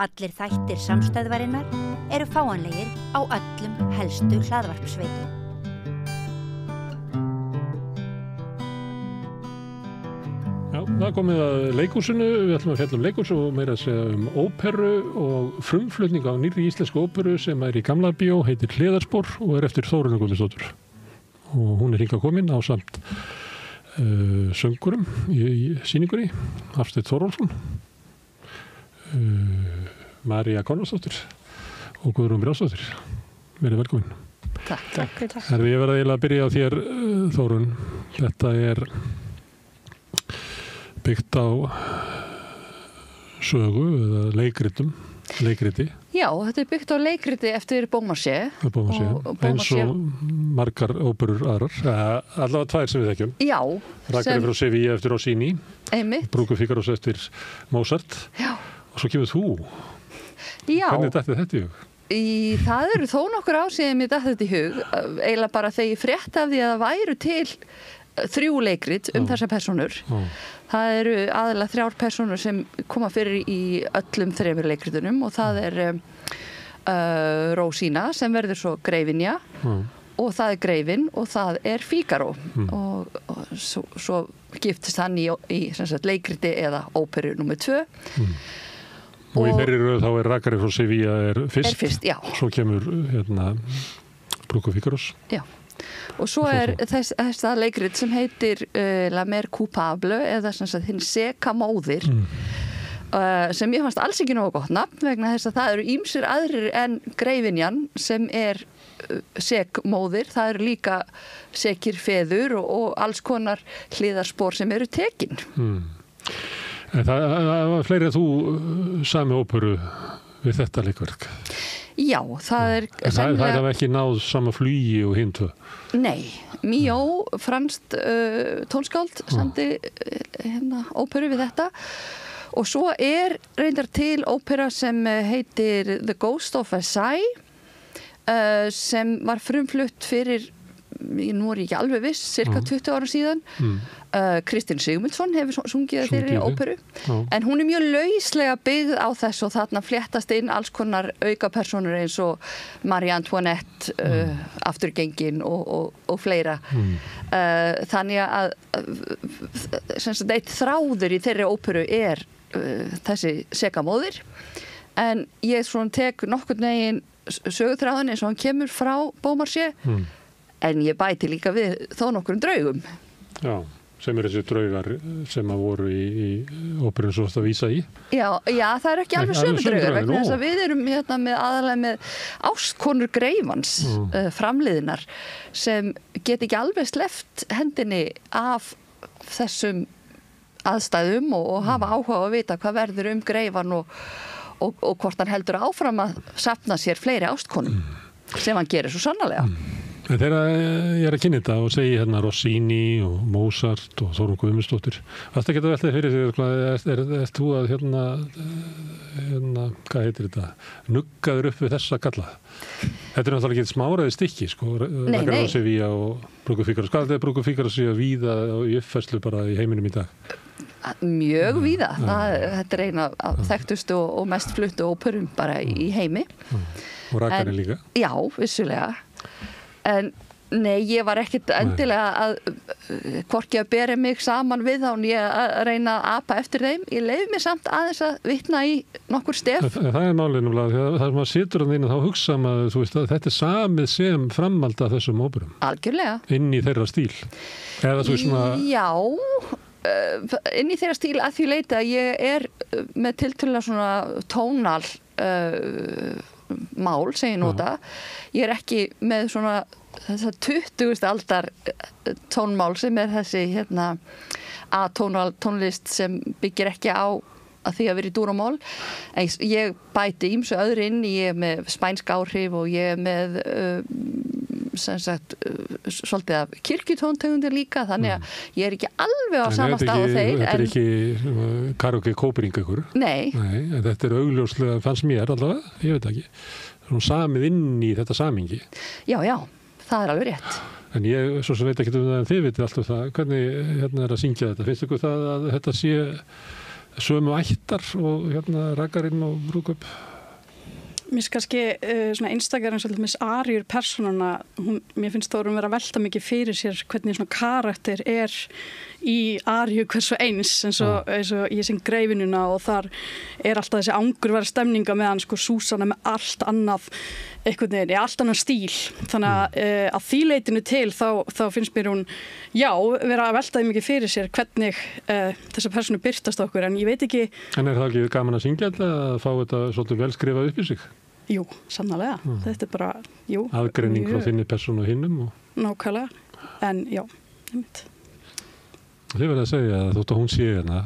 Allir þættir samstæðvarinnar eru fáanlegir á öllum helstu hlaðvarpsveitum. Já, það komið að leikhúsinu, við ætlum að fjalla leikhús og meira að segja óperu og frumflutning á nýrri íslensku óperu sem í Gamla bíó, heitir Hliðarspor og eftir Þórunni Guðmundsdóttur. Og hún hingað komin ásamt söngurum í sýningunni, Hafsteinn Þórólfsson, María Konradsdóttir og Guðrún Brjálsdóttir. Verið velkomin. Takk. Ég verð eiginlega að byrja á þér, Þórunn. Þetta byggt á sögu eða leikriti. Já, þetta byggt á leikriti eftir Beaumarchais. Eins og margar óperur aðrar, allavega tvær sem við þekkjum. Já. Ragnarök frá Sevilla eftir Rossini, Brúðgumi Fígarós eftir Mozart. Já. Og svo kemur þú. Já. Hvernig datt þetta í hug? Það eru þó nokkur ár síðan mér datt þetta í hug, eiginlega bara þegar ég frétti af því að það væru til 3 leikrit þessar persónur. Það eru aðalega 3 persónur sem koma fyrir í öllum 3 leikritunum og það er Rósína sem verður svo Greifinja og það er Greifinn og það er Fígaró og svo giftist hann í sem sagt, leikriti eða óperu númer 2. Og í þeirri röð þá er Ragnarök frá Sevilla fyrst, já. Svo kemur Brúðgumi Fígarós. Já. Og svo er þess leikrit sem heitir La Mère Coupable eða sem sagt hinn seka móðir sem ég fannst alls ekki nógu gott nafn vegna þess að það eru ýmsir aðrir en Greifinjan sem er sek móðir, það eru líka sekir feður og alls konar hliðarspor sem eru tekin. Það var fleiri að þú sami óperu við þetta leikverk. Já, það er það hafa ekki náð sama flugi og hinn 2. Nei, Míó, franskt tónskáld samdi óperu við þetta og svo er reyndar til ópera sem heitir The Ghost of Versailles sem var frumflutt fyrir, nú er ég ekki alveg viss, cirka 20 ára síðan. Kristinn Sigmundsson hefur sungið þeirri óperu en hún er mjög lauslega byggð á þess og þarna fléttast inn alls konar aukapersónur eins og Marie Antoinette, afturgengin og fleira. Þannig að eitt þráður í þeirri óperu er þessi sekamóðir en ég svona tek nokkurn veginn söguþráðan eins og hann kemur frá Beaumarchais en ég bæti líka við þó nokkurum draugum. Já. Sem þessi draugar sem að voru í óperun svo að vísa í. Já, það er ekki alveg sömu draugar vegna þess að við erum aðalega með ástkonur Greifans framliðinar sem get ekki alveg sleppt hendinni af þessum aðstæðum og hafa áhuga að vita hvað verður Greifan og hvort hann heldur áfram að safna sér fleiri ástkonum sem hann gerir svo sannarlega. En þegar ég að kynna þetta og segi Rossini og Mozart og Þórunn Guðmundsdóttir, varstu ekki að velta fyrir því, er þú að hvað heitir þetta, nuggaður upp við þessa galla? Þetta er náttúrulega ekki smáraði stykki, Ragnarök frá Sevilla og Brúðgumi Fígarós. Hvað er þetta Brúðgumi Fígarós sé að víða í uppfærslu bara í heiminum í dag? Mjög víða. Þetta er eina af þekktustu og mest fluttu óperum bara í heimi. Og Ragnarök líka? Já, vissulega. En nei, ég var ekkert endilega að hvorki að bera mig saman við þá en ég að reyna að apa eftir þeim. Ég leyfi mér samt aðeins að vitna í nokkur stef. Það er málið núlega, þegar það maður situr hann inn og þá hugsa maður, þú veist, að þetta er samið sem framhald af þessum óperum. Algjörlega. Inn í þeirra stíl. Eða þú veist svona... Já, inn í þeirra stíl að því leita að ég er með tiltölulega svona tónal mál, segi nota. Ég er ekki með svona þessa 20. aldar tónmál sem er þessi atónal tónlist sem byggir ekki á að því að vera í dúramál. Ég bæti ýmsu öðru inn, ég er með spænsk áhrif og ég er með svolítið af kirkjutóntegundir líka, þannig að ég er ekki alveg á sama stað á þeir. Þetta er ekki karaoke kópering ykkur? Nei. En þetta er augljóslega, fannst mér allavega, ég veit ekki, svona samið inn í þetta samingi. Já, það er alveg rétt. En ég svo sem veit ekki það en þið vitið alltaf það, hvernig er að syngja þetta? Finnst ykkur það að þetta sé sömu ættar og hérna rakarinn og brúðkaup? Mér finnst kannski svona einstakarinn svolítið með Aríur persónuna, mér finnst Þórunn vera að velta mikið fyrir sér hvernig svona karakter í Aríu hversu eins og ég syng Greifinuna og þar alltaf þessi angurværa stemninga með hann sko Súsanna með allt annað einhvern veginn, allt annan stíl þannig að því leitinu til þá finnst mér hún, vera að velta því mikið fyrir sér hvernig þessa persónu birtast okkur, en ég veit ekki. En það ekki gaman að syngja þetta að fá þetta svolítið vel skrifað upp í sig? Jú, sannarlega. Þetta bara, aðgreining frá þinni persónu og hinnum. Nákvæmlega, en einmitt. Þið verður að segja að þótt að hún sé hérna,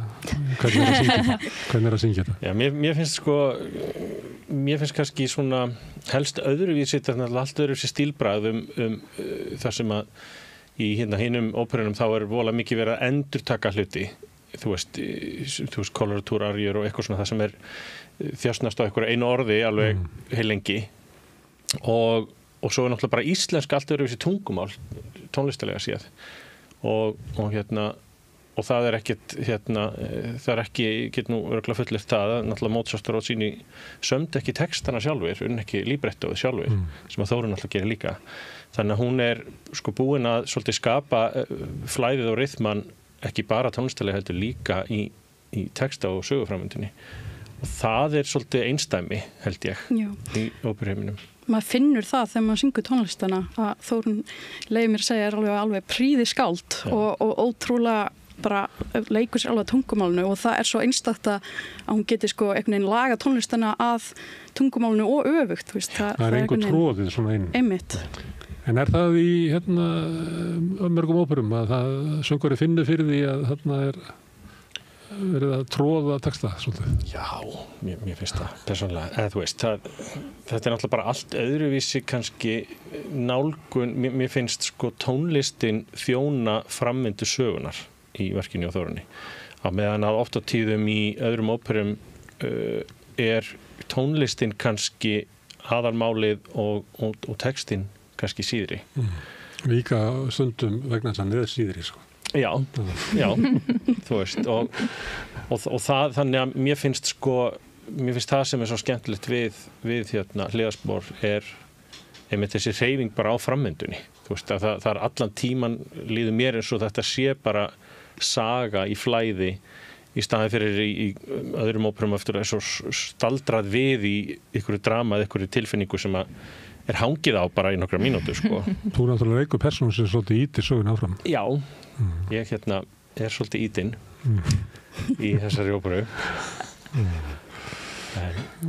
hvernig að syngja þetta? Já, mér finnst kannski svona helst öðruvísi, þetta er allt öðruvísi stílbragð þar sem að í hinnum óperunum þá vola mikið verið að endurtaka hluti, þú veist koloratúraríur og eitthvað svona það sem þjástnast á einhverju einu orði alveg heilengi og svo náttúrulega bara íslensk allt öðruvísi tungumál tónlistalega séð og það ekkert það ekki, get nú örgulega fullirt það að náttúrulega Mozart og Rossini sömdu ekki textana sjálfur, ekki líbrettóið sjálfur sem að Þórunn náttúrulega gerir líka þannig að hún sko búin að svolítið skapa flæðið og rytman ekki bara tónlistalega heldur líka í texta og söguframvindunni og það svolítið einstæmi held ég í óperuheiminum. Maður finnur það þegar maður syngur tónlistana að Þórunn leyfir mér að segja alveg prýði skáld og ótrúlega bara leikur sér alveg tungumálinu og það svo einstakt að hún geti sko einhvern veginn laga tónlistana að tungumálinu og öfugt. Veist, það einhver tróðið svona einn. Einmitt. En það í mörgum óperum að það söngvari finnur fyrir því að þarna verið að tróða texta svolítið? Já, mér finnst það persónulega, eða þú veist þetta náttúrulega bara allt öðruvísi kannski nálgun, mér finnst sko tónlistin þjóna frammyndu sögunar í verkinu á Þórunni á meðan að oft á tíðum í öðrum óperum tónlistin kannski aðalmálið og textin kannski síðri. Líka stundum vegna þess að neða síðri sko. Já, þú veist og það, þannig að mér finnst það sem svo skemmtilegt við hliðarspor einmitt þessi hreyfing bara á frammyndunni, þú veist að það allan tíman líður mér eins og þetta sé bara saga í flæði í staðin fyrir í öðrum óperum eftir að staldrað við í einhverju drama eða einhverju tilfinningu sem að hangið á bara í nokkra mínútur sko. Þú náttúrulega einhver persónu sem svolítið ítir sögun áfram. Já, ég svolítið ítinn í þessari óperu.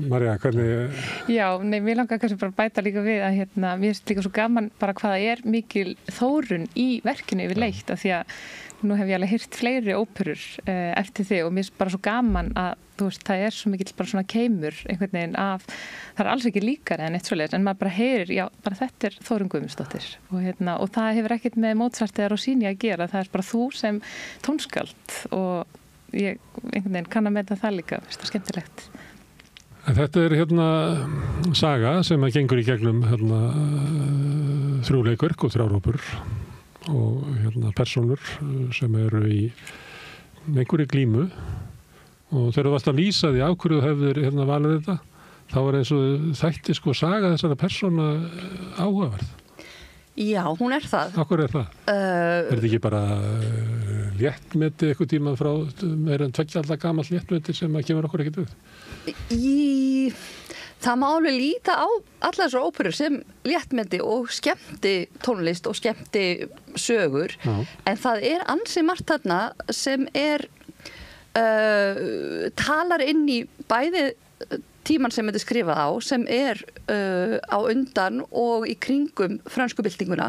María, hvernig... Já, mér langar kannski bara að bæta líka við að mér finnst líka svo gaman bara hvaða mikil Þórunn í verkinu yfirleitt af því að nú hef ég alveg heyrt fleiri óperur eftir þig og mér finnst bara svo gaman að þú veist, það svo mikill bara svona keimur einhvern veginn af, það alls ekki líkari en eitt svoleiðis, en maður bara heyrir, já, bara þetta Þórunn Guðmundsdóttir og það hefur ekkert með Mozart eða Rossini að gera, það bara þú sem tónskáld og ég einhvern veginn kann að meta það líka, finnst það skemmtilegt. Þetta saga sem að gengur í gegnum 3 leikverk og 3 óperur og persónur sem eru í einhverju glímu og þegar þú varst að lýsa því af hverju þú hefðir valið þetta þá var eins og þætti saga þessara persóna áhugaverð. Já, hún það. Af hverju það? Þetta ekki bara léttmeti eitthvað tíma frá meira en 2 allar gamall léttmeti sem að kemur okkur ekkert við? Það má alveg líta á allar þessar óperur sem léttmeti og skemmti tónlist og skemmti sögur en það ansi margt þarna sem talar inn í bæði tíman sem þetta skrifað á sem á undan og í kringum frönsku byltinguna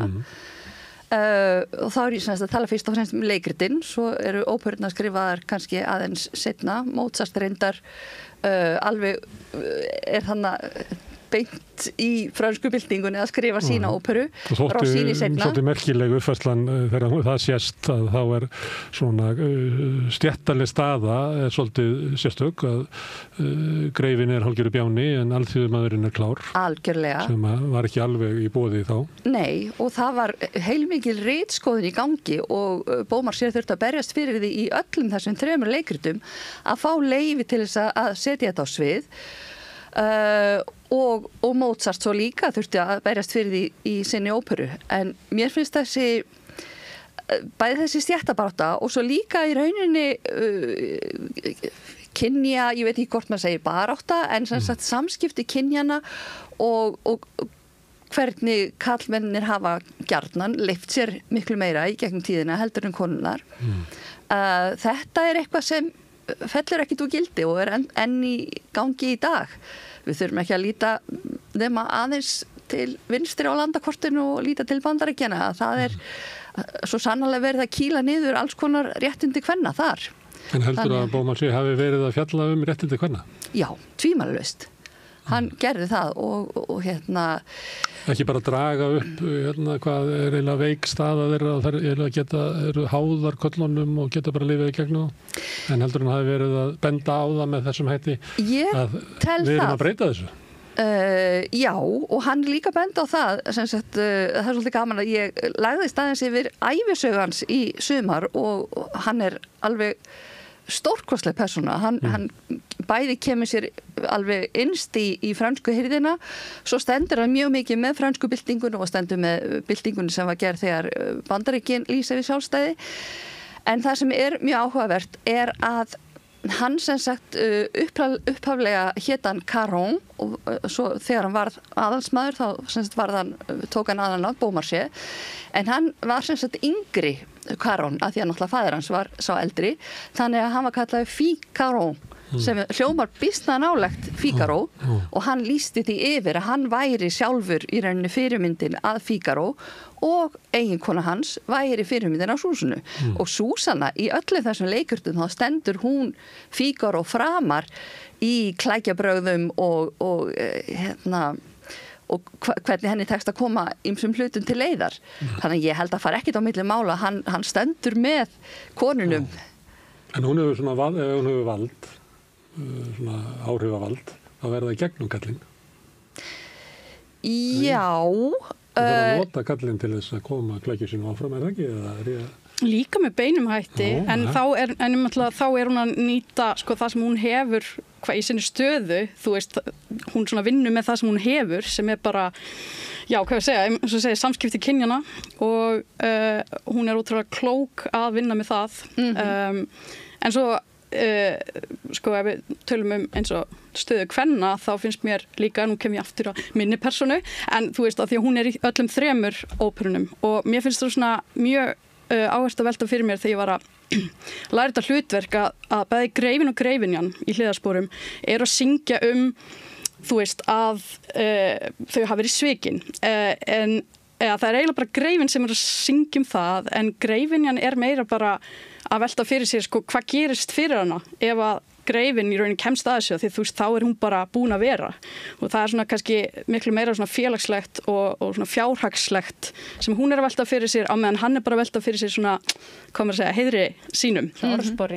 og þá ég að tala fyrst og fremst um leikritinn, svo eru óperurnar skrifaðar kannski aðeins seinna, Mozart reyndar alveg þannig beint í frönsku byltingunni að skrifa sína óperu. Rossini seinna. Svolítið merkileg uppfærslan þegar það sést að þá svona stjættaleg staða svolítið sérstök að greifin hálfgerður bjáni en alþýðumaðurinn klár. Algjörlega. Sem var ekki alveg í boði þá. Nei, og það var heilmikil ritskoðun í gangi og Beaumarchais þurfti að berjast fyrir því í öllum þessum 3 leikritum að fá leyfi til þess að setja þetta á svið. Og Mozart svo líka þurfti að berjast fyrir því í sinni óperu en mér finnst bæði þessi stjættabarátta og svo líka í rauninni kynja, ég veit ekki hvort maður segir barátta en sem sagt samskipti kynjana og hvernig karlmennir hafa gjarnan leyft sér miklu meira í gegnum tíðina heldur en konunnar. Þetta eitthvað sem fellur ekkit úr gildi og enn í gangi í dag. Við þurfum ekki að líta nema aðeins til vinstri á landakortinu og líta til Bandaríkjanna. Það svo sannarlega verið að kýla niður alls konar réttindi kvenna þar. En heldur að Beaumarchais hafi verið að fjalla réttindi kvenna? Já, tvímælalaust. Hann gerði það og ekki bara draga upp hvað eiginlega veik staða þeirra og þær eru háðar kollunum og geta bara lifið í gegnum en heldur hann hafi verið að benda á það með þessum hætti að við erum að breyta þessu? Já, og hann líka benda á það sem sagt, það svolítið gaman að ég lagðist aðeins yfir ævisögu hans í sumar og hann alveg stórkostleg persóna, hann bæði kemur sér alveg innst í fransku hirðina, svo stendur hann mjög mikið með fransku byltingunni og stendur með byltingunni sem var gerð þegar Bandaríkin lýsa við sjálfstæði en það sem mjög áhugavert að hann sem sagt upphaflega hét hann Caron og svo þegar hann varð aðalsmaður þá sem sagt tók hann aðalnafn Beaumarchais en hann var sem sagt yngri Caron að því að náttúrulega faðir hans var sá eldri þannig að hann var kallaður Ficaron sem hljómar býsna nálegt Figaro og hann lýsti því yfir að hann væri sjálfur í rauninni fyrirmyndin að Figaro og eiginkona hans væri fyrirmyndin á Súsanu og Súsanna í öllu þessum leikurtum þá stendur hún Figaro framar í klækjabrögðum og hvernig henni tekst að koma ýmsum hlutum til leiðar. Þannig að ég held að fara ekkit á milli mála, hann stendur með konunum. En hún hefur svona vald, svona áhrifavald, að verða í gegnum kallinn. Já. Það er að nota kallinn til þess að koma klækju sínum áfram, það ekki? Eða líka með beinum hætti, en þá er hún að nýta það sem hún hefur í sinni stöðu, þú veist, hún svona vinnur með það sem hún hefur, sem bara, já, hvað ég segja, eins og segja, samskipti kynjana og hún ótrúlega klók að vinna með það. En svo, ef við tölum eins og stöðu kvenna, þá finnst mér líka, nú kem ég aftur á minni persónu, en þú veist að því að hún í öllum 3 óperunum og mér finnst það svona mjög áherslu að velta fyrir mér þegar ég var að læra þetta hlutverk að bæði greifin og greifinjan í hliðarsporum að syngja þú veist, að þau hafa verið svikin en það eiginlega bara greifin sem að syngja það en greifinjan meira bara að velta fyrir sér hvað gerist fyrir hana ef að greifin í rauninni kemst að þessu því þú veist, þá hún bara búin að vera og það svona kannski miklu meira svona félagslegt og svona fjárhagslegt sem hún að velta fyrir sér á meðan hann bara að velta fyrir sér svona, hvað maður að segja, heiðri sínum.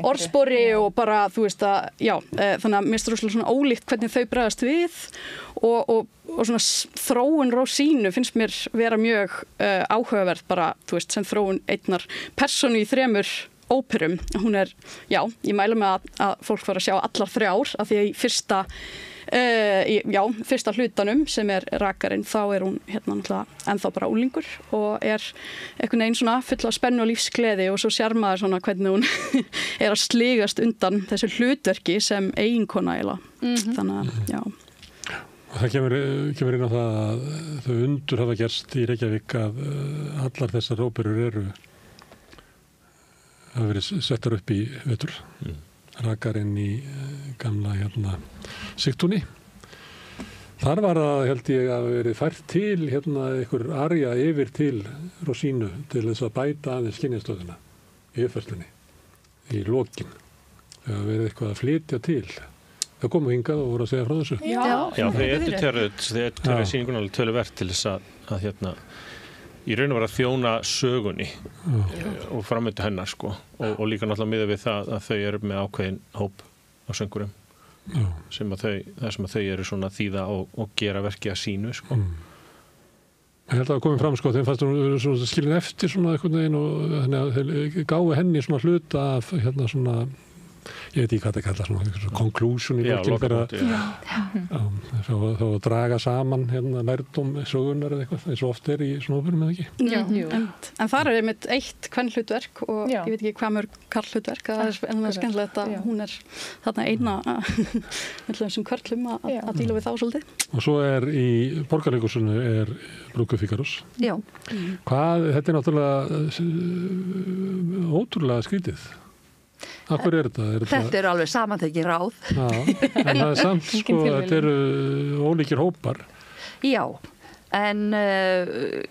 Orðspori og bara, þú veist að, já, þannig að mér finnst svona ólíkt hvernig þau bregðast við og svona þróun Rossínu finnst mér vera mjög áhugaverð bara, þú veist, sem þróun einnar persónu í 3 óperum. Hún já, ég mæla með að fólk fara að sjá allar 3 af því að í fyrsta hlutanum sem rakarinn, þá hún náttúrulega ennþá bara úlingur og einhvern veginn svona full af spennu og lífsgleði og svo sér maður svona hvernig hún að sligast undan þessu hlutverki sem eiginkona eiginlega. Þannig að, já. Og það kemur inn á það að þau undur hafa gerst í Reykjavík að allar þessar óperur hafa verið settar upp í vetur. Rakarinn í gamla Sigtúni. Þar var það, held ég, að verið fært til einhver arja yfir til Rossínu til þess að bæta aðeins kynjastöðuna í uppfærslunni í lokin. Það verið eitthvað að flytja til Það komu hingað og voru að segja frá þessu. Já, þeir editera sýningun alveg töluvert til þess að hérna í raun og vera að þjóna sögunni og framöndu hennar sko og líka náttúrulega miðað við það að þau eru með ákveðin hóp á söngurum sem að þau eru svona þýða og gera verki að sínu sko. Ég held að það komið fram sko, þeim fannst hún svona skilin eftir svona einhvern veginn og þannig að þeir gáðu henni svona hluta af hérna svona, ég veit ekki hvað það kalla svona conclusion í lokin fyrir að þá draga saman hérna lærdóm sögunar eða eitthvað eins og oft í svona óperum eða ekki. Já, en þar einmitt eitt kvenhlutverk og ég veit ekki hvað mörg karlhlutverk, en það skemmtilegt að hún þarna eina með þessum körlum að díla við þá svolítið. Og svo í Borgarleikhúsinu Brúðkaup Fígarós. Já. Þetta náttúrulega ótrúlega skrítið. Akkur þetta? Þetta eru alveg samantekin ráð. Já, en það samt sko, þetta eru ólíkir hópar. Já, en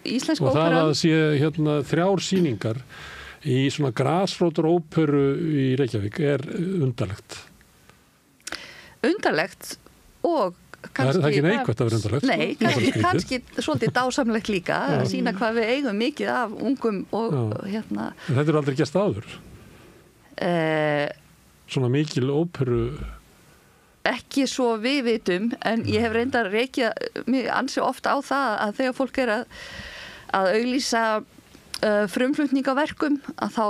íslensk óperan... Og það að sé hérna 3 sýningar í svona grasrótar óperu í Reykjavík undarlegt. Undarlegt og kannski... Það er ekki neikvægt að vera undarlegt. Nei, kannski svolítið dásamlegt líka að sína hvað við eigum mikið af ungum og hérna... En þetta eru aldrei gert áður. Svona mikil óperu ekki svo við vitum en ég hef reyndar rekið mig ansi ofta á það að þegar fólk er að auglýsa frumflutning á verkum að þá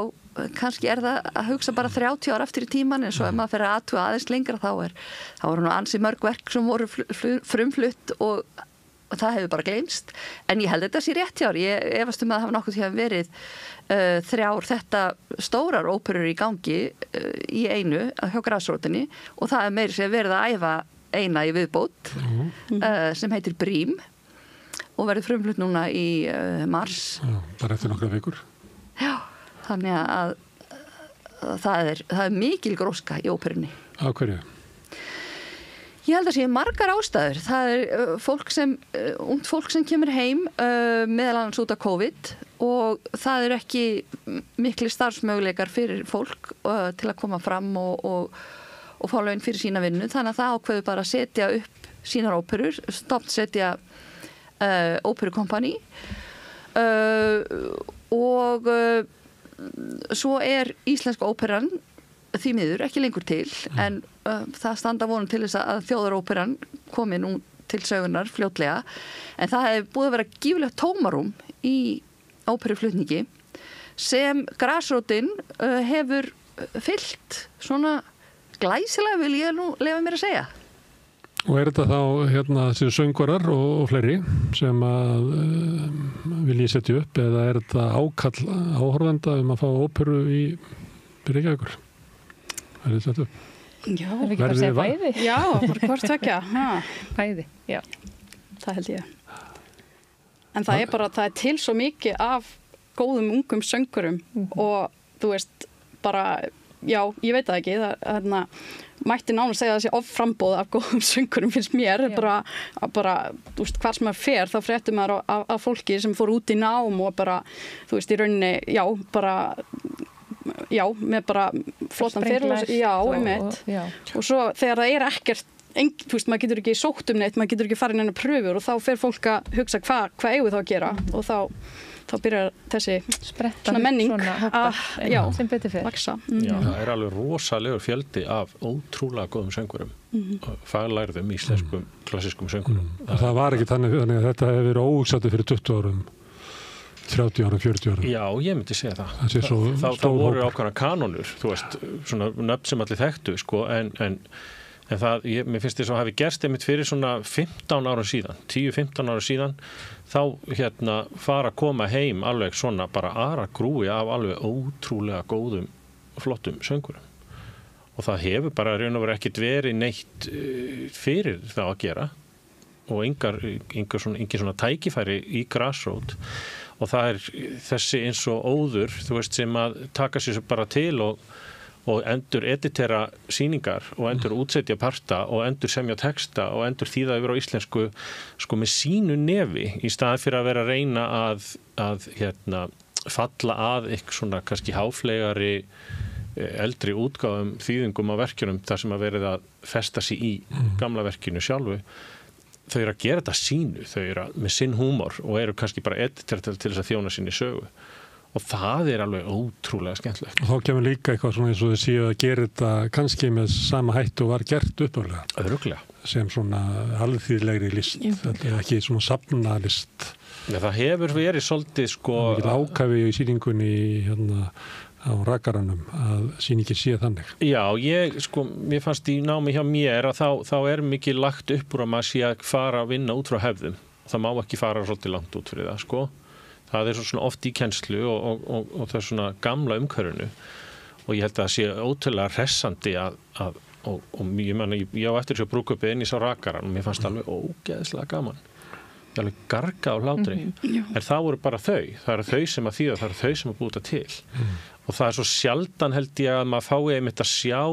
kannski er það að hugsa bara 30 ára eftir í tíman en svo ef maður fer að athuga aðeins lengra þá er nú ansi mörg verk sem voru frumflutt og það hefur bara gleymst en ég held þetta sé rétt hjá ég efast að það hafa nokkuð tíma verið 3 þetta stórar óperur í gangi í einu hjá grasrótinni og það meiri sér verið að æfa eina í viðbót sem heitir Brím og verður frumflutt núna í mars. Já, bara eftir nokkra vikur. Já, þannig að það er mikil gróska í óperunni. Á hverju? Ég held að sé margar ástæður. Það er ungt fólk sem kemur heim meðal annars út af COVID og það eru ekki mikli starfsmöguleikar fyrir fólk til að koma fram og fá laun fyrir sína vinnu. Þannig að það ákveður bara að setja upp sínar óperur, stofnsetja óperukompani og svo er íslenska óperan því miður ekki lengur til en það standa vonum til þess að þjóðaróperan komi nú til sögunar fljótlega en það hefur búið að vera gífulegt tómarum í óperuflutningi sem grasrótin hefur fyllt svona glæsilega vil ég nú leyfa mér að segja. Og er þetta þá hérna þessi söngvarar og fleiri sem að vilji setja upp eða er þetta ákall áhorfenda að fá óperu í Reykjavíkur? Er þetta sett upp? Já, það er ekki bara að segja bæði. Já, bara hvort tvekja. Bæði, já. Það held ég. En það er bara, það er til svo mikið af góðum ungum söngurum og þú veist, bara, já, ég veit það ekki, það mætti nánast segja að það sé offrambóð af góðum söngurum finnst mér, bara, þú veist, hvar sem maður fer, þá fréttum maður af fólki sem fór út í nám og bara, þú veist, í rauninni, já, bara með bara flottan fyrirlæs og svo þegar það er ekkert þú veist, maður getur ekki sótt neitt, maður getur ekki farið inn einu pröfur og þá fer fólk að hugsa hvað eigum við þá að gera og þá byrjar þessi svona menning að sem betur fyrir vaksa. Já, það er alveg rosalegur fjöldi af ótrúlega góðum söngurum faglærðum íslenskum klassískum söngurum. Það var ekki þannig að þetta hefur verið óhugsandi fyrir 20 árum 30 árum, 40 árum. Já, ég myndi segja það. Það voru ákveðna kanónur, þú veist, svona nöfn sem allir þekktu, sko, en það, mér finnst þess að hafi gerst einmitt fyrir svona 15 árum síðan, 10-15 árum síðan, þá fara að koma heim alveg svona bara aðra grúi af alveg ótrúlega góðum, flottum söngurum. Og það hefur bara raun og verið ekkert verið neitt fyrir það að gera og engin svona tækifæri í grasrót. Og það er þessi eins og óður, þú veist, sem að taka sér bara til og endur editera sýningar og endur útsetja parta og endur semja texta og endur þýða yfir á íslensku sko með sínu nefi í staðan fyrir að vera að reyna að falla að eitthvað svona kannski háflegari eldri útgáfum þýðingum á verkjunum þar sem að verið að festa sig í gamla verkinu sjálfu, þau eru að gera þetta sínu, þau eru með sinn húmor og eru kannski bara editor til þess að þjóna sinni sögu og það er alveg ótrúlega skemmtilegt. Og þá kemur líka eitthvað svona eins og þau séu að gera þetta kannski með sama hættu og var gert upphaflega. Örugglega. Sem svona alþýðlegri list, þetta er ekki svona safnalist. Ja, það hefur verið svolítið sko... Það er ekki ákafi í sýningunni hérna á rakaranum að sýningin sé þannig. Já, mér fannst í námi hjá mér að þá er mikið lagt upp úr að maður sé að fara að vinna út frá hefðum. Það má ekki fara svolítið langt út fyrir það, sko. Það er svona oft í kennslu og það er svona gamla umhverfinu og ég held að það sé ótrúlega hressandi og ég á eftir þessu brúðkaupið inn í sá rakaran og mér fannst alveg ógeðslega gaman. Ég alveg gargað á hlátri. En það voru bara þau. Það eru þau sem að þýða, það eru þau sem að búta til. Og það er svo sjaldan held ég að maður fái einmitt að sjá,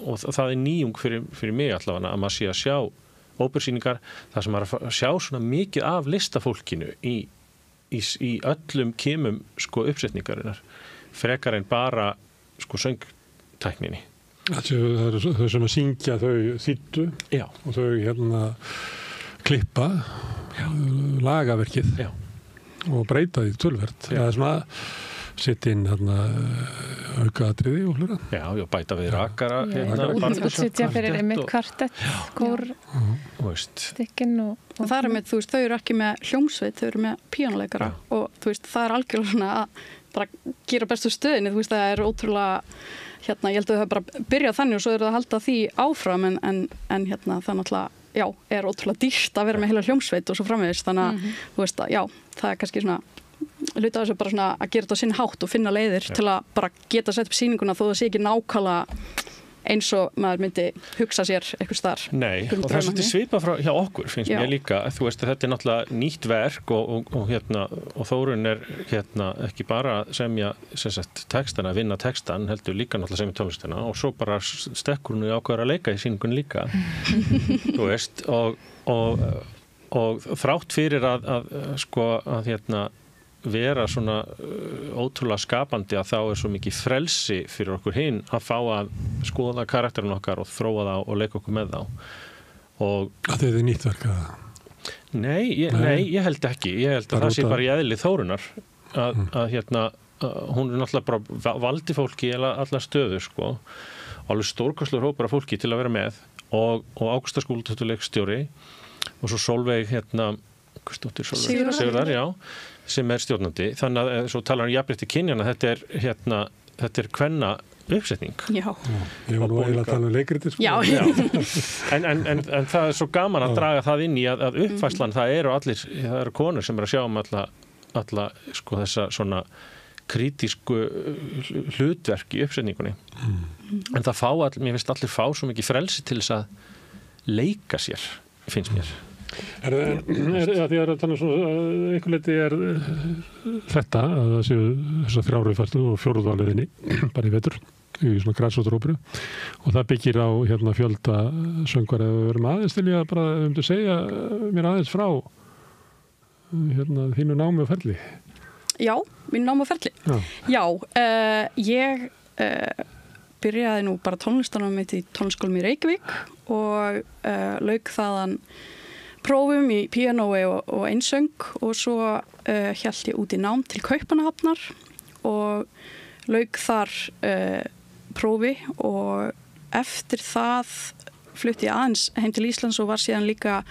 og það er nýjung fyrir mig allavega, að maður sé að sjá óperusýningar þar sem maður að sjá svona mikið af listafólkinu í öllum kimum sko uppsetningarinnar, frekar en bara sko söngtækninni. Það eru þau sem að syngja, þau þýddu og þau hérna klippa lagaverkið og breyta því töluvert. Það er svona setja inn aukaatriði og hlura. Já, bæta við rakara. Setja fyrir einmitt kvartett, kór, stykkin og það er með, þau eru ekki með hljómsveit, þau eru með píanóleikara og það er algjörlega svona að bara gera bestu stöðinni, það er ótrúlega, ég held að þau hafa bara byrjað þannig og svo eru það að halda því áfram en það náttúrulega, er ótrúlega dýrt að vera með heila hljómsveit og svo framvegis, þannig að, það er kannski svona hluta þessu bara svona að gera þetta á sinn hátt og finna leiðir til að bara geta sett upp sýninguna þó það sé ekki nákvæmlega eins og maður myndi hugsa sér eitthvað starf. Nei, og það er svolítið svipað frá hjá okkur, finnst mér líka. Þú veist að þetta er náttúrulega nýtt verk og Þórunn er ekki bara semja textana, vinna textan, heldur líka náttúrulega semja tónlistina og svo bara stekkur hún í ákveður að leika í sýningunni líka. Þú veist, og þrátt fyrir að vera svona ótrúlega skapandi að þá er svo mikið frelsi fyrir okkur hinn að fá að skoða karakterin okkar og þróa þá og leika okkur með þá. Og þetta er nýtt verk að... Nei, ég held ekki. Ég held að það sé bara í eðli Þórunnar að hún er náttúrulega bara valdi fólki í allar stöður, sko. Alveg stórkostlegur hópur af fólki til að vera með og Ágústa Skúladóttir og svo Sólveig Sigurðar, sem er stjórnandi. Þannig að svo talar jafnrétti kynjanna, þetta er kvenna uppsetning. Já. Ég var nú eiginlega að tala um leikriti, sko. Já. En það er svo gaman að draga það inn í að uppfærslan, það eru konur sem eru að sjá alla sko þessa svona kritísku hlutverk í uppsetningunni. En það mér finnst allir fá svo mikið frelsi til þess að leika sér, finnst mér. Því að þannig svona einhver leiti er þetta að það séu þessar 3 uppfærslu og 4. valleðinni bara í vetur í svona græsrótaróperu og það byggir á fjölda söngvar eða við verum aðeins til ég að bara segja mér aðeins frá þínu námi og ferli. Já, mínu námi og ferli. Ég byrjaði nú bara tónlistarnámið mitt í tónlistarskólanum í Reykjavík og lauk þaðan prófum í píanói og einsöng og svo hélt ég út í nám til Kaupmannahafnar og lauk þar prófi og eftir það flutti ég aðeins heim til Íslands og var síðan líka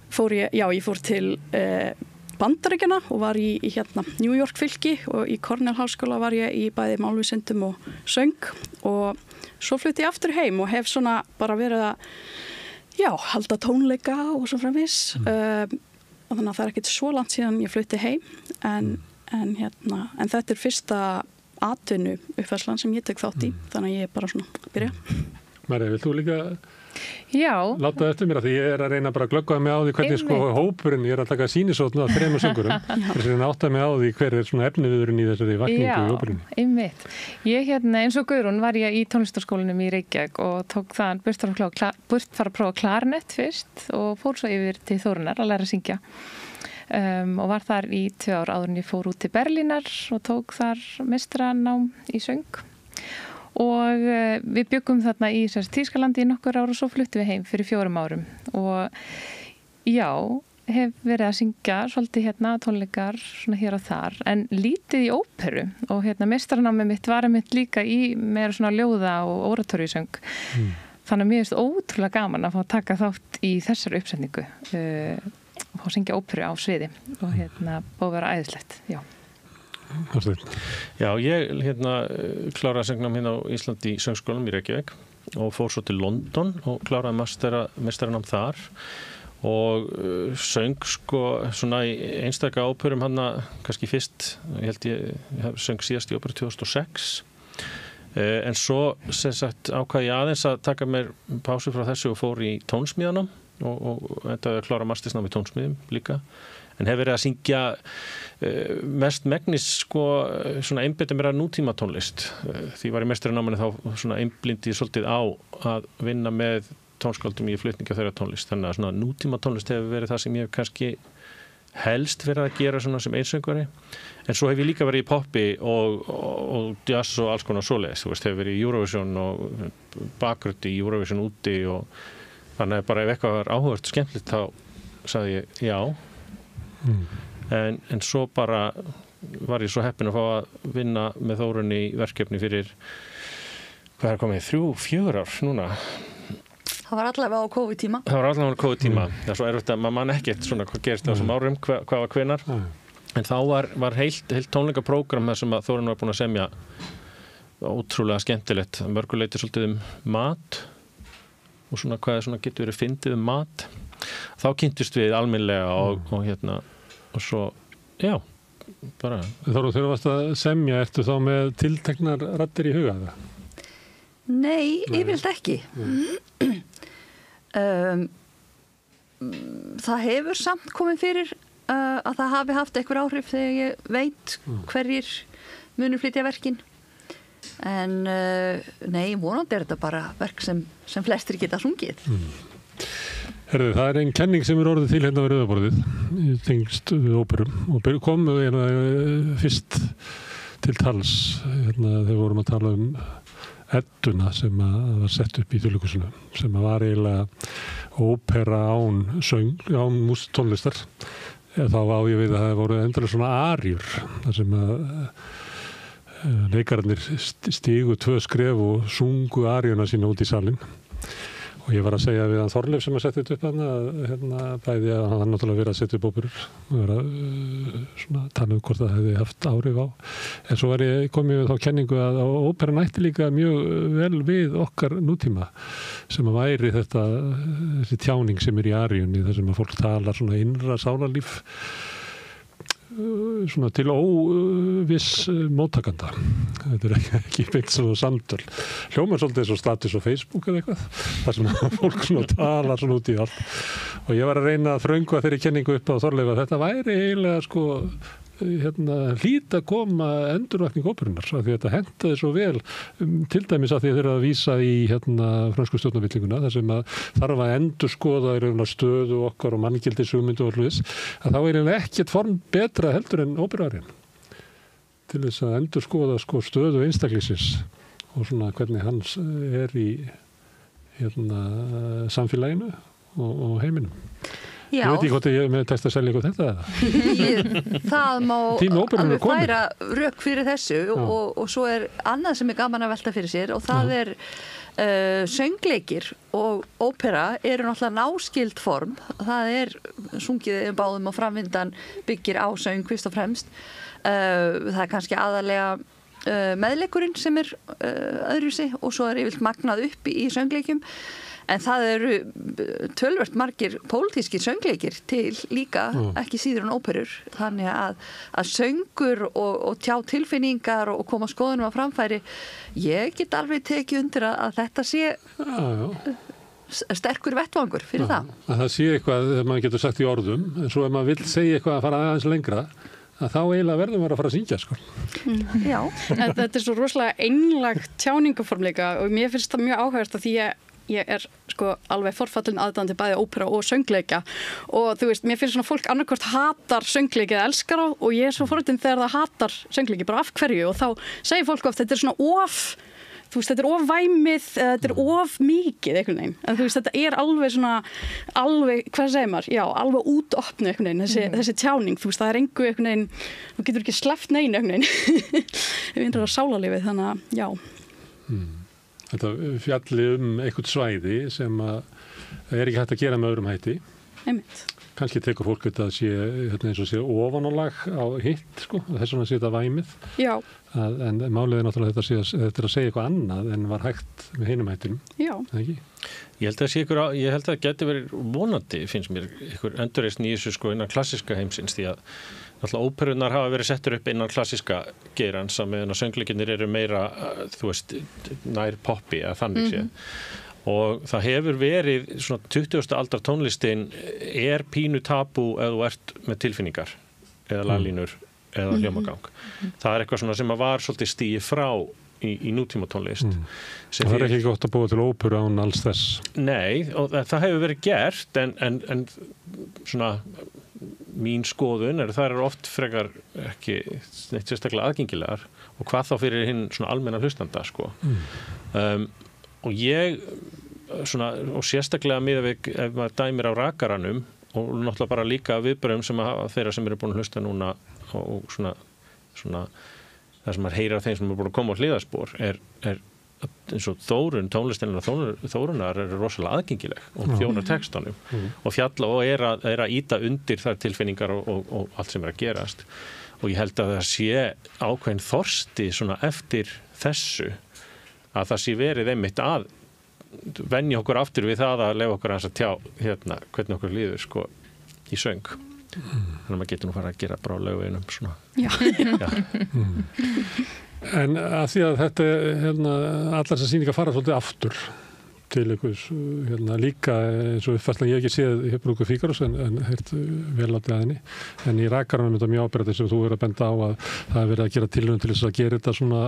ég fór til Bandaríkjanna og var í New York fylki og í Cornell háskóla var ég í bæði málvísindum og söng og svo flutti ég aftur heim og hef svona bara verið að halda tónleika og svo framvegis og þannig að það er ekkert svo langt síðan ég flutti heim en þetta er fyrsta atvinnu uppfærslan sem ég tek þátt í þannig að ég er bara svona að byrja. Marja, vilt þú líka láta það eftir mér að því ég er að reyna bara að glöggva mig á því hvernig sko hópurinn, ég er að taka sýnisótt að 3 söngurum, þess að átta mig á því hver er svona efniviðurinn í þessari vakningu í hópurinn. Já, einmitt. Ég eins og Guðrún var ég í tónlistarskólanum í Reykjavík og tók það burt fara að prófa klarinett fyrst og fór svo yfir til Þórunnar að læra að syngja og var þar í 2 ár áður en ég fór út til Berlínar og tók þar meistaranám í söng og við byggum þarna í Þýskalandi í nokkur ár og svo fluttum við heim fyrir 4 árum og já, hef verið að syngja svolítið hérna tónleikar svona hér og þar en lítið í óperu og hérna meistaranámið mitt var einmitt líka í meira svona ljóða og oratóriusöng þannig að mér finnst ótrúlega gaman að fá að taka þátt í þessari uppsetningu og fá að syngja óperu á sviði og hérna og vera æðislegt, já. Já, ég kláraði að söngna hérna á Íslandi í söngskólanum í Reykjavík og fór svo til London og kláraði meistaranám þar og söng sko svona í einstaka óperum hana kannski fyrst, ég söng síðast í óperu 2006 en svo sem sagt ákvað ég aðeins að taka mér pásu frá þessu og fór í tónsmíðanám og endaði að klára mastersnám í tónsmíðum líka en hef verið að syngja mest megnis sko svona einbeita mér að nútíma tónlist því var í meistaranáminu þá svona einblindi svolítið á að vinna með tónskáldum í flutningi á þeirra tónlist þannig að svona nútíma tónlist hefur verið það sem ég hef kannski helst verið að gera svona sem einsöngvari en svo hef ég líka verið í poppi og jazz og alls konar svoleiðis þú veist, hefur verið í Eurovision og bakgrödd í Eurovision úti og þannig að bara ef eitthvað var áhugavert skemmtilegt þá sagði ég já en svo bara var ég svo heppinn að fá að vinna með Þórunni í verkefni fyrir hvað komið 3-4 ár núna. Það var allavega á COVID-tíma. Það var allavega á COVID-tíma. Það er svo erfitt að maður man ekkert svona hvað gerist á þessum árum, hvað var hvenar. En þá var heilt tónleikaprógram þar sem að Þórunn var búin að semja ótrúlega skemmtilegt. Mörguleiti svolítið mat og svona hvað svona getur verið fyndið mat. Þá kynntust við almennilega og hérna og svo, já, bara. Þóru, þegar þú varst að semja, ertu þá með tilteknar raddir í huga það? Nei, yfirleitt ekki. Það hefur samt komið fyrir að það hafi haft einhver áhrif þegar ég veit hverjir munu flytja verkin en nei, vonandi er þetta bara verk sem flestir geta sungið. Herðu, það er einn kenning sem er orðið til hérna við Rauðaborðið í tengst óperum og kom fyrst til tals hérna þegar vorum að tala Edduna sem var sett upp í Þjóðleikhúsinu sem var eiginlega ópera án söng, án tónlistar þá á ég við að það voru endalega svona aríur þar sem að leikararnir stígu 2 skref og sungu aríuna sína út í salinn og ég var að segja við hann Þorleif sem að setja þetta upp hérna bæði að hann náttúrulega verið að setja upp óperur og vera svona tala hvort það hefði haft áhrif á en svo komið við þá kenningu að óperan ætti líka mjög vel við okkar nútíma sem að væri þessi tjáning sem er í aríunni þar sem að fólk talar svona innra sálarlíf svona til óviss móttakanda. Þetta er ekki beint svona samtöl. Hljómar svolítið svo status á Facebook eða eitthvað. Það sem fólk svona talar svona út í allt. Og ég var að reyna að þröngva þeirri kenningu upp á Þorleif að þetta væri eiginlega sko hlýt að koma endurvakning óperunnar af því þetta hentaði svo vel til dæmis af því að þeir eru að vísa í frönsku stjórnarvillinguna þar sem að þarf að endurskoða stöðu okkar og manngildishugmyndu og hlutins að þá er ekkert form betra heldur en óperuarinn til þess að endurskoða sko stöðu einstaklingsins og svona hvernig hans er í samfélaginu og heiminum. Já. Ég veit ekki hvort ég með tekst að selja eitthvað þetta. Það má alveg færa rök fyrir þessu og svo er annað sem er gaman að velta fyrir sér og það er söngleikir og ópera eru náttúrulega náskild form. Það er sungið báðum og framvindan byggir á söng fyrst og fremst. Það er kannski aðalega meðleikurinn sem er öðruvísi og svo er yfirleitt magnað upp í söngleikum. En það eru tölvert margir pólitískir söngleikir til líka, ekki síður en óperur. Þannig að söngur og tjá tilfinningar og koma skoðunum á framfæri, ég get alveg tekið undir að þetta sé sterkur vettvangur fyrir það. Að það sé eitthvað þegar maður getur sagt í orðum, en svo ef maður vill segja eitthvað að fara aðeins lengra, að þá eiginlega verðum við að fara að syngja sko. Já. Þetta er svo rosalega einlægt tjáningaformleika og mér finnst það mjög áhugavert að því ég er sko alveg forfallin aðdáandi bæði ópera og söngleika og þú veist, mér finnst svona fólk annarkvort hatar söngleiki eða elskar á og ég er svo forvitin þegar það hatar söngleiki, bara af hverju og þá segir fólk oft þetta er svona þú veist, þetta of væmið, þetta of mikið einhvern veginn, en þú veist, þetta alveg svona, hvað segir maður, já, alveg útopnu einhvern veginn, þessi tjáning, þú veist, það engu einhvern veginn, þú getur ekki sleppt neinu einhvern veginn, við vindur á sálarlífið, þannig að, já. Þetta fjalli einhvern svæði sem að ekki hægt að gera með öðrum hætti. Einmitt. Kannski tekur fólk þetta að sé eins og sé ofanálag á hitt, sko, þess vegna sé þetta væmið. Já. En málið náttúrulega þetta er að segja eitthvað annað en var hægt með hinum hættinum. Já. Ekki? Ég held að það geti verið vonandi, finnst mér, einhver endurreisn í þessu sko innan klassíska heimsins, því að náttúrulega óperunar hafa verið settur upp innan klassíska geirans, að meðan að söngleikinnir eru meira, þú veist, nær poppi eða þannig séð. Og það hefur verið svona 20. aldar tónlistin er pínu tabú ef þú ert með tilfinningar eða laglínur eða hljómagang. Það er eitthvað svona sem að var svolítið stigið frá í nútíma tónlist. Það er ekki gott að búa til óperu án alls þess. Nei, og það hefur verið gert en svona mín skoðun það eru oft frekar ekki neitt sérstaklega aðgengilegar og hvað þá fyrir hinn svona almenna hlustanda sko. Og ég svona, og sérstaklega miðað við ef maður dæmir á rakaranum og náttúrulega bara líka viðbröðum sem þeirra sem eru búin að hlusta núna og svona það sem maður heyrir af þeim sem eru búin að koma á hliðarspor er eins og tónlistinna Þórunar eru rosalega aðgengileg og þjónar textanum og fjalla og er að ýta undir þær tilfinningar og allt sem er að gerast og ég held að það sé ákveðin þorsti svona eftir þessu að það sé verið einmitt að venja okkur aftur við það að leyfa okkur að tjá hvernig okkur líður sko í söng. Þannig að maður getur nú fara að gera bara á lauginum svona. Já. En að því að þetta allar þessar sýningar fara svolítið aftur til einhvers líka eins og uppfærslan ég ekki séð í Brúðgumi Fígarós en heyrt vel á henni en í Rakaranum þetta mjög áberandi sem þú verður að benda á að það er verið að gera tilraun til þess að gera þetta svona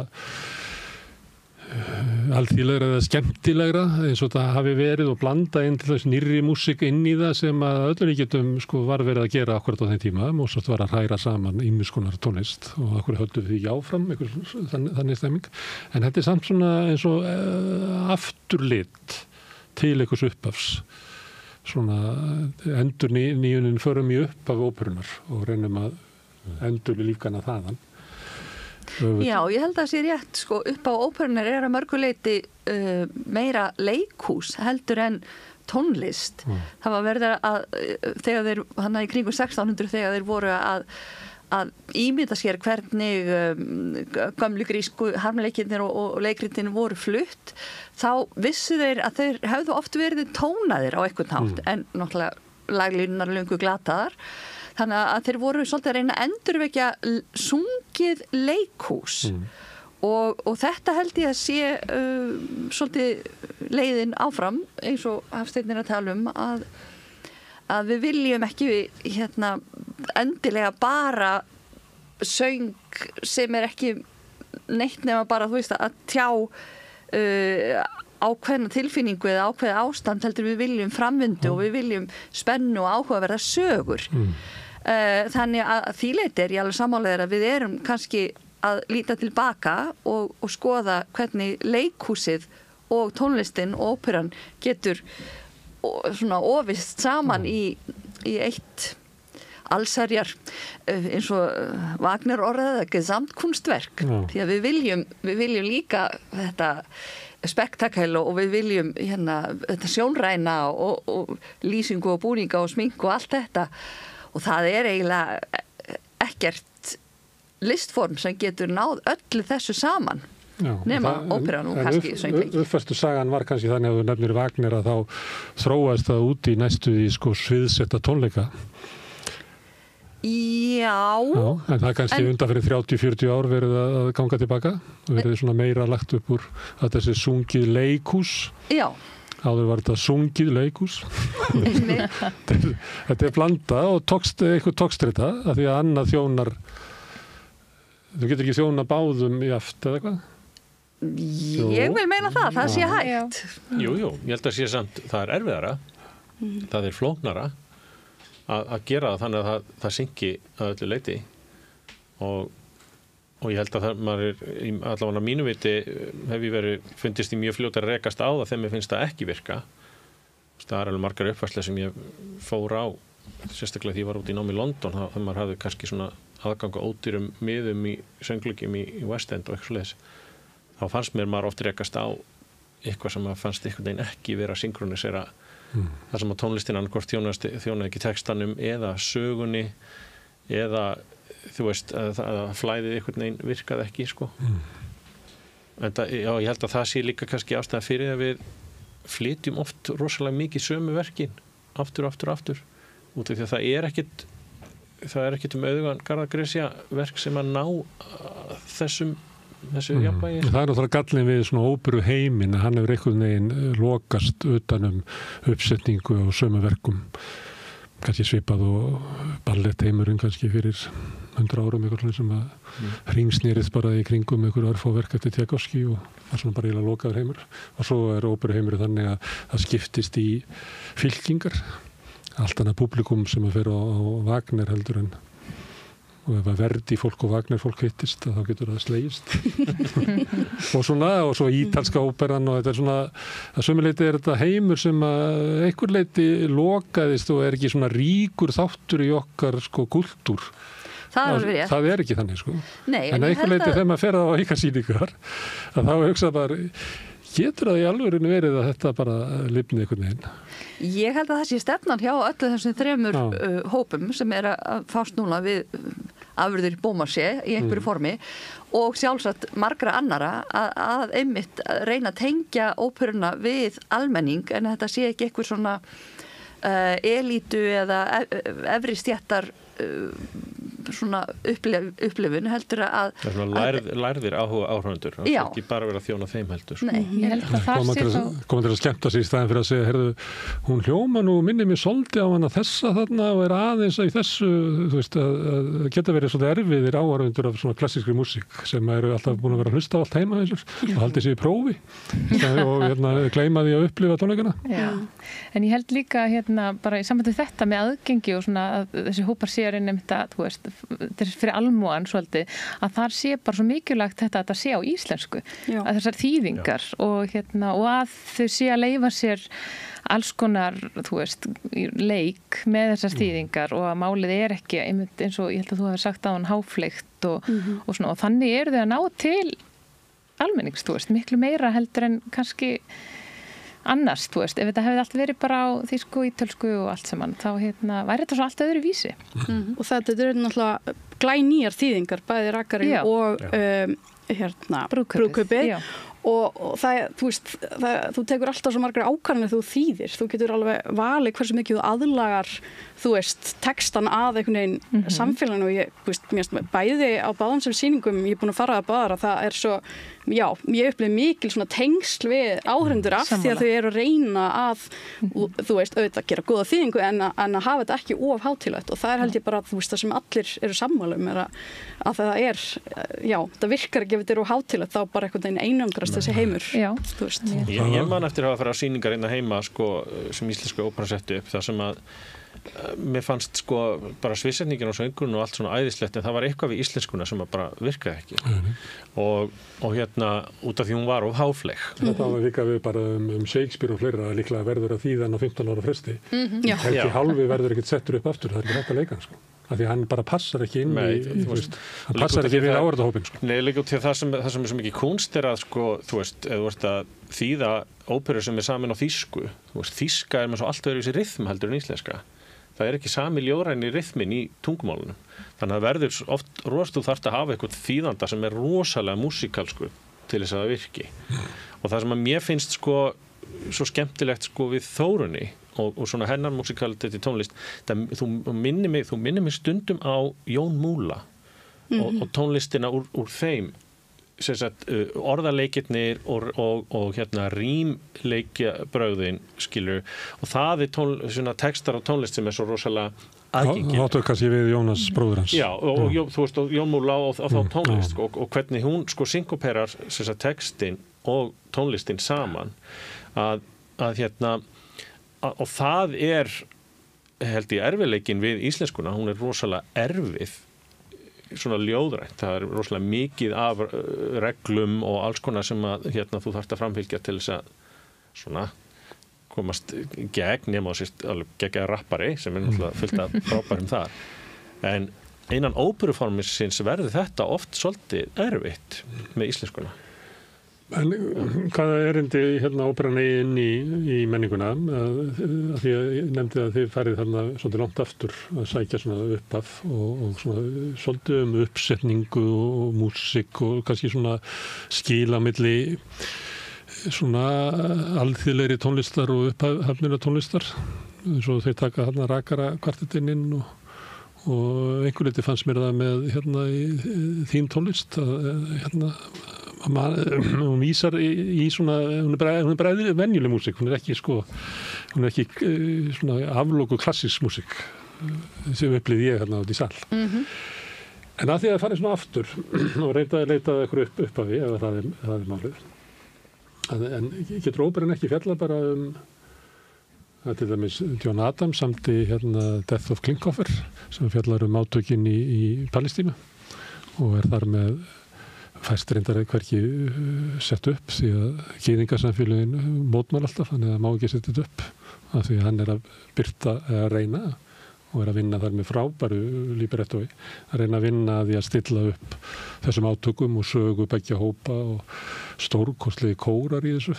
alþýðlegra eða skemmtilegra eins og það hafi verið og blanda inn til þess nýrri músík inn í það sem að öllum ríkjum sko var verið að gera akkurat á þeim tíma Mozart var að hræra saman ýmiss konar tónlist og akkur höldum við því áfram þannig stemming en þetta er samt svona eins og afturlit til einhvers upphafs svona endur nýjunin förum í upphaf óperunar og reynum að endur við lífgana þaðan. Já, ég held að það sé rétt sko, upp á óperunar að mörguleiti meira leikhús heldur en tónlist. Það var verið að þegar þeir, hann í kringum 1600 þegar þeir voru að ímynda sér hvernig gömlu grísku harmleikirnir og leikritin voru flutt, þá vissu þeir að þeir hefðu oft verið tónaðir á einhvern hátt, en náttúrulega laglínunar löngu glataðar. Þannig að þeir voru svolítið að reyna að endurvekja sungið leikhús og þetta held ég að sé svolítið leiðin áfram eins og Hafsteinn að tala um að við viljum ekki endilega bara söng sem er ekki neitt nema bara þú veist að tjá ákveðna tilfinningu eða ákveða ástand heldur við viljum framvindu og við viljum spennu og áhugaverða sögur. Þannig að því leyti er ég alveg sammála að við erum kannski að líta tilbaka og skoða hvernig leikhúsið og tónlistin og óperan getur svona ofist saman í eitt allsherjar eins og Wagner orðaði gesamtkunstverk því að við viljum líka þetta spektakel og við viljum þetta sjónræna og lýsingu og búninga og sminku og allt þetta og það er eiginlega ekkert listform sem getur náð öllu þessu saman nema óperan og kannski söngleik. Uppfæstu sagan var kannski þannig að þú nefnir Wagner að þá þróast það út í næstu í sko sviðsetta tónleika. Já, en það er kannski undan fyrir 30-40 ár verið að ganga tilbaka og verið svona meira lagt upp úr að þessi sungið leikhús. Já. Áður var þetta sungið leikhús. Þetta er blanda og eitthvað tókstrita af því að annað þjónar þú getur ekki þjóna báðum í aft eða eitthvað? Ég vil meina það sé hægt. Jú, ég held að sé samt það er erfiðara, það er flóknara að gera það þannig að það syngi að öllu leyti og ég held að maður allavega mínu viti hef ég fundist í mjög fljótt að rekast á það þegar mér finnst það ekki virka. Það er alveg margar uppfærslega sem ég fór á, sérstaklega því ég var út í námi í London, þá maður hafði kannski svona aðgang á ódýrum miðum í söngleikjum í West End og eitthvað svoleiðis. Þá fannst mér maður oft rekast á eitthvað sem maður fannst einhvern veginn ekki vera að synkronisera þar sem að tónlistin annarkvort þjónaði ekki textanum eða sögunni eða þú veist að flæðið einhvern veginn virkaði ekki sko. En ég held að það sé líka kannski ástæða fyrir að við flytjum oft rosalega mikið sömu verkin aftur út af því að það er ekkit auðvitað Garðar Gresja verk sem að ná þessu jafnvægi. Það er náttúrulega gallin við svona óperu heiminn að hann hefur einhvern veginn lokast utanum uppsetningu og sömu verkum, kannski svipað og ballettheimurinn kannski fyrir 100 árum eitthvað sem að hringsnýrið bara í kringum einhverju örfáverk eftir Tchaikovsky og var svona bara eiginlega lokaður heimur og svo óperuheimurinn þannig að það skiptist í fylkingar, allt annað publikum sem að fer á Wagner heldur en og ef að Verdi fólk og Wagner fólk hittist þá getur það slegist og svo ítalska óperan og þetta er svona að sömuleyti er þetta heimur sem að einhver leyti lokaðist og er ekki svona ríkur þáttur í okkar sko kultúr. Það er ekki þannig sko. Nei, en einhver leyti þegar maður fer á ykarsýningar að þá hugsa bara getur það í alvörinu verið að þetta bara lifni einhvern veginn? Ég held að það sé stefnan hjá öllu þessum 3 hópum sem er að fást núna við afurðir Beaumarchais í einhverju formi og sjálfsagt margra annara að einmitt reyna að tengja óperuna við almenning en þetta sé ekki einhver svona elítu eða efri stéttar svona upplifun heldur að lærðir áhorfendur það er ekki bara verið að þjóna þeim heldur. Nei, ég held að það sé svo koma til að skemmta sig í staðin fyrir að segja heyrðu, hún hljóma nú minni mig svolítið á hana þessa þarna og er aðeins í þessu þú veist að geta verið svolítið erfiðir áhorfendur af svona klassískri músík sem eru alltaf búin að vera að hlusta á allt heima og haldið sér í prófi og gleyma því að upplifa tónleikana. En ég held líka bara í sambandi þetta með aðgengi og svona að þessi hópar séu einmitt að þú veist fyrir almúan svolítið að þar sé bara svo mikilvægt þetta sé á íslensku að þessar þýðingar og að þau sé að leyfa sér alls konar þú veist leik með þessar þýðingar og að málið er ekki eins og ég held að þú hefur sagt á hann háfleygt og svona og þannig eru þau að ná til almennings þú veist miklu meira heldur en kannski annars, þú veist, ef þetta hefði allt verið bara á þýsku, ítölsku og allt saman þá væri þetta svo allt öðru vísi. Og þetta er náttúrulega glænýjar þýðingar, bæði Rakari og Brúðkaupið og það, þú veist, þú tekur alltaf svo margar ákvarðanir þú þýðir, þú getur alveg valið hversu mikið þú aðlagar, þú veist, textan að einhvern veginn samfélaginu og ég, þú veist, mér bæði á báðum sem sýningum, ég er búin að fara að báðar að það er svo, já, ég upplifði mikil svona tengsl við áhorfendur af því að þau eru að reyna að, þú veist, auðvitað gera góða þýðingu en að hafa þetta ekki of hátíðlegt og það er held ég bara, þú veist, það sem allir eru sammála er að það er, já, það virkar ekki ef þetta eru of hátíðlegt þá bara einhvern veginn einangrast þessi heimur. Já. Þú veist. Ég man eftir að fara á sýningar innan heima, sko, sem íslenska óperan setti upp, það sem að mér fannst sko bara sviðsetningin og söngurinn og allt svona æðislegt en það var eitthvað við íslenskuna sem bara virkaði ekki og út af því hún var of háfleg. Þetta var líka við bara Shakespeare og fleira líklega verður að þýða hann á 15 ára fresti Helgi Hálfi verður ekkert settur upp aftur það er ekki hægt að leika hann sko af því hann bara passar ekki inn hann passar ekki við áhorfendahópinn sko. Nei, líka til það sem er svo mikið kunst er að sko, þú veist, ef þú ert að þýða óperu sem er samin á þýsku þú veist, þýska er með svo allt öðruvísi rytm heldur en íslenska það er ekki sami ljóðræni rytmin í tungumálunum þannig að það verður oft þú þarft að hafa eitthvað þýðanda sem er rosalega músikalsku til þess að það virki og það sem að mér finnst sko svo skemmtilegt sko við Þórunni og svona hennar músikalitet í tónlist þú minnir mig stundum á Jón Múla og tónlistina úr þeim orðaleikirnir og rímleikjabrögðin skilur og það er textar og tónlist sem er svo rosalega aðgengileg. Það áttu kannski við Jónas bróður hans. Já, og þú veist, og Jón Múla og þá tónlist og hvernig hún sko synkoperar textin og tónlistin saman að og það er held ég erfiðleikin við íslenskuna, hún er rosalega erfið svona ljóðrænt, það rosalega mikið af reglum og alls konar sem að þú þarft að framfylgja til þess að svona komast gegn nema á sérst alveg gegn rappari sem náttúrulega fullt af frábærum þar, en innan óperuformisins verður þetta oft svolítið erfitt með íslenskuna. En hvaða erindi óperan inn í menninguna? Að því að ég nefndi að þið farið þarna svolítið langt aftur að sækja svona uppaf og svona svolítið uppsetningu og músík og kannski svona skila milli svona alþýðlegri tónlistar og upphafnir tónlistar, eins og þau taka þarna rakara kvartettinn inn og einhver leyti fannst mér það með í þín tónlist að hún vísar í svona, hún er bara venjuleg músík, hún er ekki svona aflóku klassísk músík sem upplýði ég út í sal. En að því að það farið svona aftur og leitaði eitthvað upp af því, ef það er málið. En getur óperan ekki fjalla bara til dæmis John Adams samti Death of Klinghoffer sem fjallar átökin í Palestínu og þar með fæst reyndar hvergi sett upp því að gyðingasamfélögin mótmæla alltaf, þannig að má ekki setja þetta upp af því að hann að byrta að reyna og að vinna þar með frábæru librettói, að reyna að vinna því að stilla upp þessum átökum og sögu beggja hópa og stórkostlegi kórar í þessu.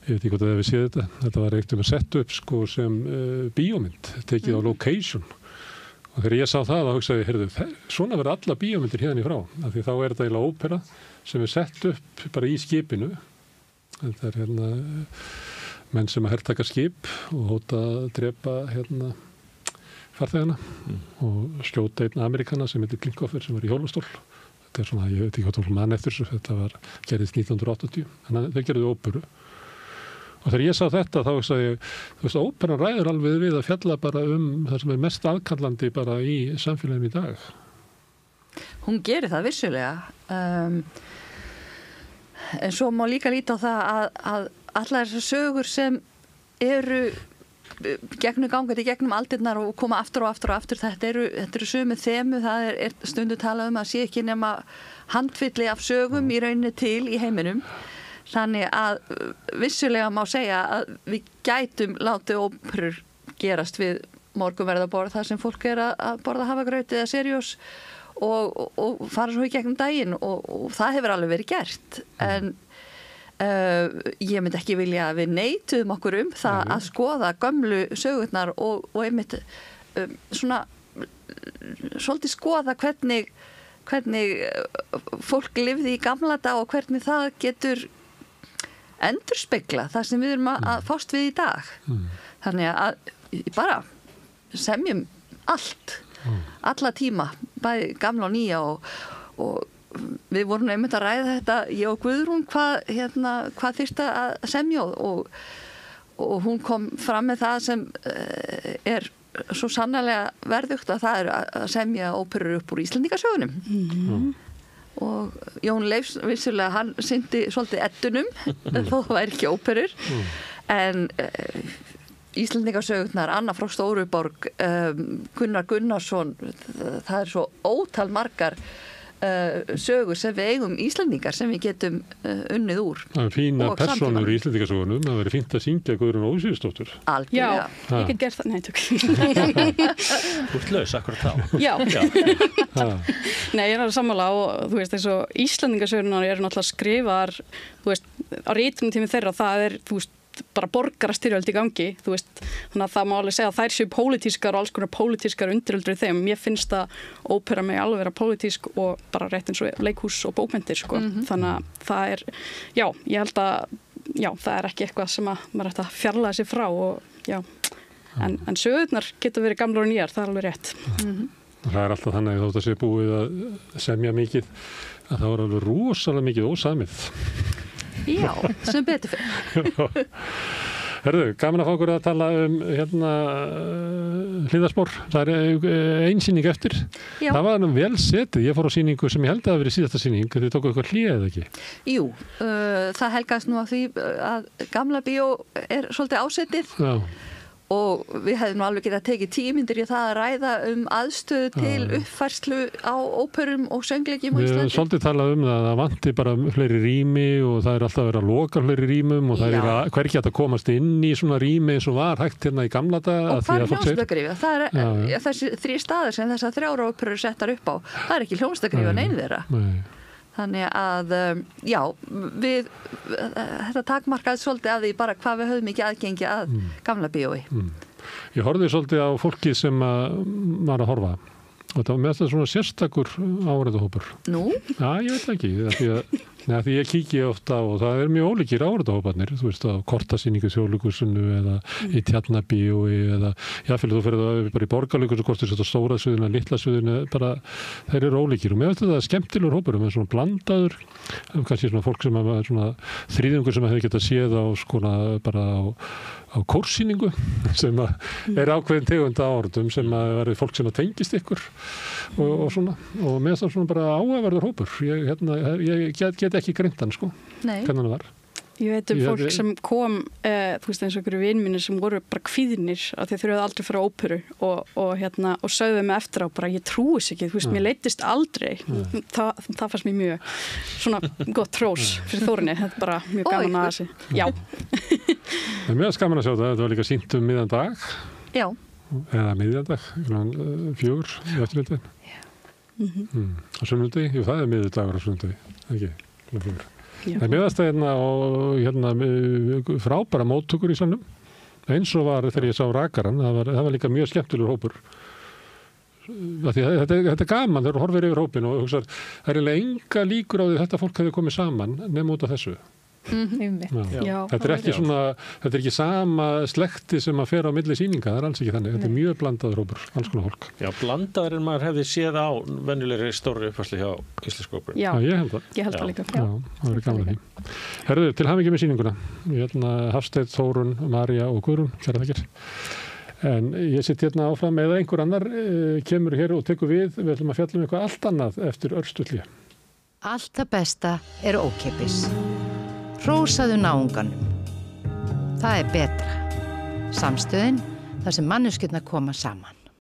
Ég veit ekki hvort að við séð þetta var eitt að setja upp sem bíómynd, tekið á location. Og þegar ég sá það, þá hugsaði ég, heyrðu, svona verður alla bíómyndir hérna í frá, af því þá er þetta eiginlega ópera sem sett upp bara í skipinu. Þetta er menn sem að hertaka skip og hóta að drepa farþegana og skjóta einn Amerikana sem heitir Klinghoffer sem var í hjólastól. Þetta er svona, ég veit ekki hvað tók mann eftir þessu, þetta gerðist 1980, en þau gerðu óperu. Og þegar ég sá þetta, þá sagði ég, þú veist, óperan ræður alveg við að fjalla bara það sem er mest aðkallandi bara í samfélaginu í dag. Hún gerir það vissulega. En svo má líka líta á það að allar þessar sögur sem eru gegnum aldirnar og koma aftur og aftur og aftur, þetta eru sömu þemu, það er stundu talað að sé ekki nema handfylli af sögum í rauninni til í heiminum. Þannig að vissulega má segja að við gætum látið óperur gerast við morgunverðarborð þar sem fólk að borða hafagraut eða seriós og fara svo í gegnum daginn og það hefur alveg verið gert. En ég myndi ekki vilja að við neituðum okkur það að skoða gömlu sögurnar og einmitt svona svolítið skoða hvernig fólk lifði í gamla dag og hvernig það getur endurspegla það sem við erum að fást við í dag. Þannig að bara semjum allt, alla tíma, bæði gamla og nýja og við vorum einmitt að ræða þetta, ég og Guðrún, hvað þyrfti að semja og hún kom fram með það sem er svo sannarlega verðugt að það er að semja óperur upp úr Íslendingasögunum. Og Jón Leifs vissulega hann synti svolítið eddunum þó það væri ekki óperur en Íslendingasögurnar, Anna frá Stóruborg, Gunnar Gunnarsson, það er svo ótal margar sögur sem við eigum Íslendingar sem við getum unnið úr. Það er fína persónur í Íslendingasögunum, það verður fínt að syngja Guðrún Ósvífursdóttur. Algjörlega. Já, ég get gert það, nei, Þú ert laus, akkurat þá. Já. Nei, ég er að sammála og þú veist, eins og Íslendingasögunar eru náttúrulega skrifaðar, þú veist, á rítumtími þeirra, það er, þú veist, bara borgarastyrjöld í gangi, þú veist, þannig að það má alveg segja að þær séu pólitískar og alls konar pólitískar undiröldur í þeim. Mér finnst að ópera mig alveg vera pólitísk og bara rétt eins og leikhús og bókmyndir, sko. Þannig að það er, já, ég held að, já, það er ekki eitthvað sem að maður ætti að fjarlæga sig frá og, já, en sögurnar getur verið gamlar og nýjar, það er alveg rétt. Það er alltaf þannig að þótt að sé búið að semja mikið, að það var alveg rosalega mikið ósamið. Já, sem betur fyrir. Herðu, gaman að fá okkur að tala Hlíðarspor. Það er ein sýning eftir. Já. Það var vel setið. Ég fór á sýningu sem ég held að hafi verið síðasta sýning. Þið tóku eitthvað hlé eða ekki? Jú, það helgast nú af því að Gamla bíó er svolítið ásetið. Já. og við hefðum nú alveg getað tekið 10 mínútur í það að ræða aðstöðu til uppfærslu á óperum og söngleikjum á Við Íslandi. höfum svolítið talað það vanti bara fleiri rými og það alltaf verið að loka fleiri rýmum og það hvergi hægt að komast inn í svona rými eins og var hægt hérna í gamla daga. Og hvað hljómsveitargryfja? Það þessi 3 staðir sem þessar 3 óperur settar upp á, það ekki hljómsveitargryfja neinn þeirra. Þannig að, þetta takmarkaði svolítið af því bara hvað við höfum ekki aðgengi að gamla bíói. Ég horfði svolítið á fólki sem var að horfa og það var með þetta svona sérstakur áhorfendahópur. Nú? Já, ég veit ekki, því ég kíki ofta og það mjög ólíkir áhorfendahóparnir, þú veist, á kortasýningu Þjóðleikhúsinu eða í Tjarnarbíói eða jáfnvel þú ferð bara í Borgarleikhúsinu, hvort þess að stóra sviðinu, litla sviðinu, bara þeir eru ólíkir og mér finnst þetta skemmtilegur hópur, með svona blandaður, kannski svona fólk sem er svona þríðungur sem hefur getað séð á skona bara á kórsýningu sem er ákveðin tegund áhorfendum sem verður fólk sem tengist ykkur og svona og með það svona bara áhugaverður hópur ég get ekki greint hann sko hvernig hann var. Ég veit fólk sem kom þú veist eins og einhverju vinir mínir sem voru bara kvíðnir af því að þeir höfðu aldrei farið á óperu og sögðu mig eftir á bara ég trúi þess ekki, þú veist, mér leiddist aldrei það fannst mér mjög svona gott hrós fyrir Þórunni, þetta er bara mjög gaman að þessi. Já. Það er mjög gaman að sjá þetta var líka sýnt miðjan dag. Já. Eða miðjan dag, 4 í eftirmyndin. Á sunnudegi, jú það miðjudagur á sunnudegi, ekki, 4. Það er miðastæðina og frábæra móttökur í sannum eins og var þegar ég sá Rakaran það var líka mjög skemmtilegur hópur þetta er gaman þegar þú horfir yfir hópin og hugsar það er eiginlega enga líkur á því þetta fólk hefði komið saman nema út af þessu. Þetta er ekki svona þetta er ekki sama slekti sem að fer á milli sýninga, það er alls ekki þannig þetta er mjög blandaður hópur, alls konar fólk. Já, blandaður en maður hefði séð á venjulegri stóri uppfærslu hjá Íslensku óperu. Já, ég held það. Ég held það líka. Já, það verður gaman að því. Herðu, til hamingju með sýninguna. Hafsteinn, Þórunn, María og Guðrún, kærar þakkir. En ég sitt hérna áfram eða einhver annar kemur hér og tekur við ætlum að fjalla eitthvað allt annað eftir örstutt hlé. Allt það besta er ókeypis. Hrósaðu náunganum. Það er betra. Samstöðin þar sem manneskjurnar koma saman.